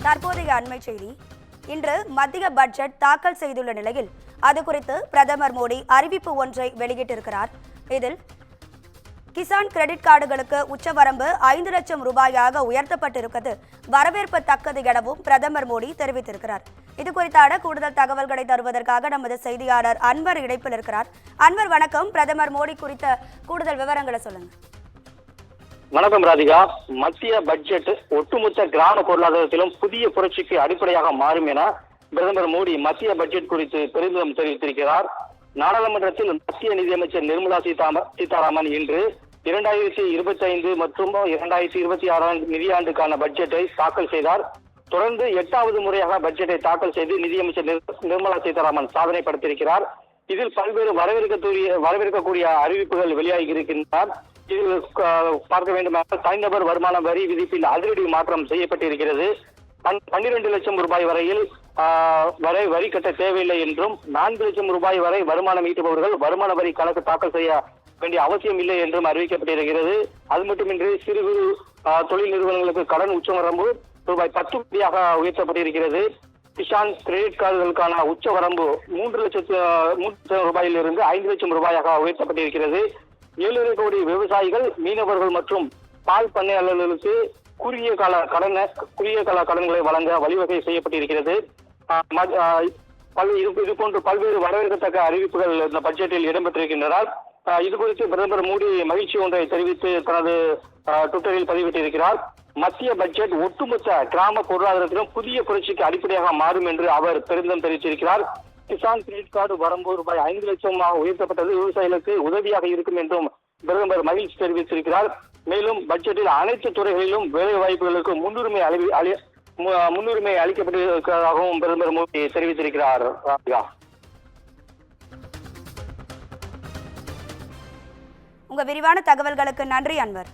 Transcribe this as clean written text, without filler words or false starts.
தற்போதைய அண்மை செய்தி. இன்று மத்திய பட்ஜெட் தாக்கல் செய்துள்ள நிலையில் அது குறித்து பிரதமர் மோடி அறிவிப்பு ஒன்றை வெளியிட்டிருக்கிறார். இதில் கிசான் கிரெடிட் கார்டுகளுக்கு உச்சவரம்பு 5 லட்சம் ரூபாயாக உயர்த்தப்பட்டிருப்பது வரவேற்பத்தக்கது எனவும் பிரதமர் மோடி தெரிவித்திருக்கிறார். இது குறித்தான கூடுதல் தகவல்களை தருவதற்காக நமது செய்தியாளர் அன்வர் இணைப்பில் இருக்கிறார். அன்வர் வணக்கம். பிரதமர் மோடி குறித்த கூடுதல் விவரங்களை சொல்லுங்க. வணக்கம் ராதிகா. மத்திய பட்ஜெட் ஒட்டுமொத்த கிராம பொருளாதாரத்திலும் புதிய புரட்சிக்கு அடிப்படையாக மாறும் என பிரதமர் மோடி மத்திய பட்ஜெட் குறித்து பெருமிதம் தெரிவித்திருக்கிறார். நாடாளுமன்றத்தில் மத்திய நிதியமைச்சர் நிர்மலா சீதாராமன் இன்று 2025 மற்றும் 2026 நிதியாண்டுக்கான பட்ஜெட்டை தாக்கல் செய்தார். தொடர்ந்து 8வது முறையாக பட்ஜெட்டை தாக்கல் செய்து நிதியமைச்சர் நிர்மலா சீதாராமன் சாதனை படுத்தியிருக்கிறார். இதில் பல்வேறு வரவேற்கக்கூடிய அறிவிப்புகள் வெளியாகி இருக்கின்றன. இதில் பார்க்க வேண்டுமானால் தனிநபர் வருமான வரி விதிப்பில் அதிரடி மாற்றம் செய்யப்பட்டிருக்கிறது. 12 லட்சம் ரூபாய் வரையில் வரி கட்ட தேவையில்லை என்றும் 4 லட்சம் ரூபாய் வரை வருமானம் ஈட்டுபவர்கள் வருமான வரி கணக்கு தாக்கல் செய்ய வேண்டிய அவசியம் இல்லை என்றும் அறிவிக்கப்பட்டிருக்கிறது. அது மட்டுமின்றி சிறு குறு தொழில் நிறுவனங்களுக்கு கடன் உச்சவரம்பு ரூபாய் 10 கோடியாக உயர்த்தப்பட்டிருக்கிறது. கிசான் கிரெடிட் கார்டுகளுக்கான உச்ச வரம்பு 3 லட்சம் ரூபாயிலிருந்து 5 லட்சம் ரூபாயாக உயர்த்தப்பட்டிருக்கிறது. 7 கோடி விவசாயிகள், மீனவர்கள் மற்றும் பால் பண்ணையாளர்களுக்கு குறுகிய கால கடன்களை வழங்க வழிவகை செய்யப்பட்டிருக்கிறது. இது போன்று பல்வேறு வரவேற்கத்தக்க அறிவிப்புகள் இந்த பட்ஜெட்டில் இடம்பெற்றிருக்கின்றன. இது குறித்து பிரதமர் மோடி மகிழ்ச்சி ஒன்றை தெரிவித்து தனது ட்விட்டரில் பதிவிட்டிருக்கிறார். மத்திய பட்ஜெட் ஒட்டுமொத்த கிராம பொருளாதாரத்திலும் புதிய புரட்சிக்கு அடிப்படையாக மாறும் என்று அவர் பெருமிதம் தெரிவித்திருக்கிறார். கிசான் கிரெடிட் கார்டு வரம்பு ரூபாய் 5 லட்சமாக உயர்த்தப்பட்டது விவசாயிகளுக்கு உதவியாக இருக்கும் என்றும் பிரதமர் மகிழ்ச்சி தெரிவித்திருக்கிறார். மேலும் பட்ஜெட்டில் அனைத்து துறைகளிலும் வேலை வாய்ப்புகளுக்கு முன்னுரிமை அளிக்கப்பட்டிருக்கிறதாகவும் பிரதமர் மோடி தெரிவித்திருக்கிறார். உங்க விரிவான தகவல்களுக்கு நன்றி அன்வர்.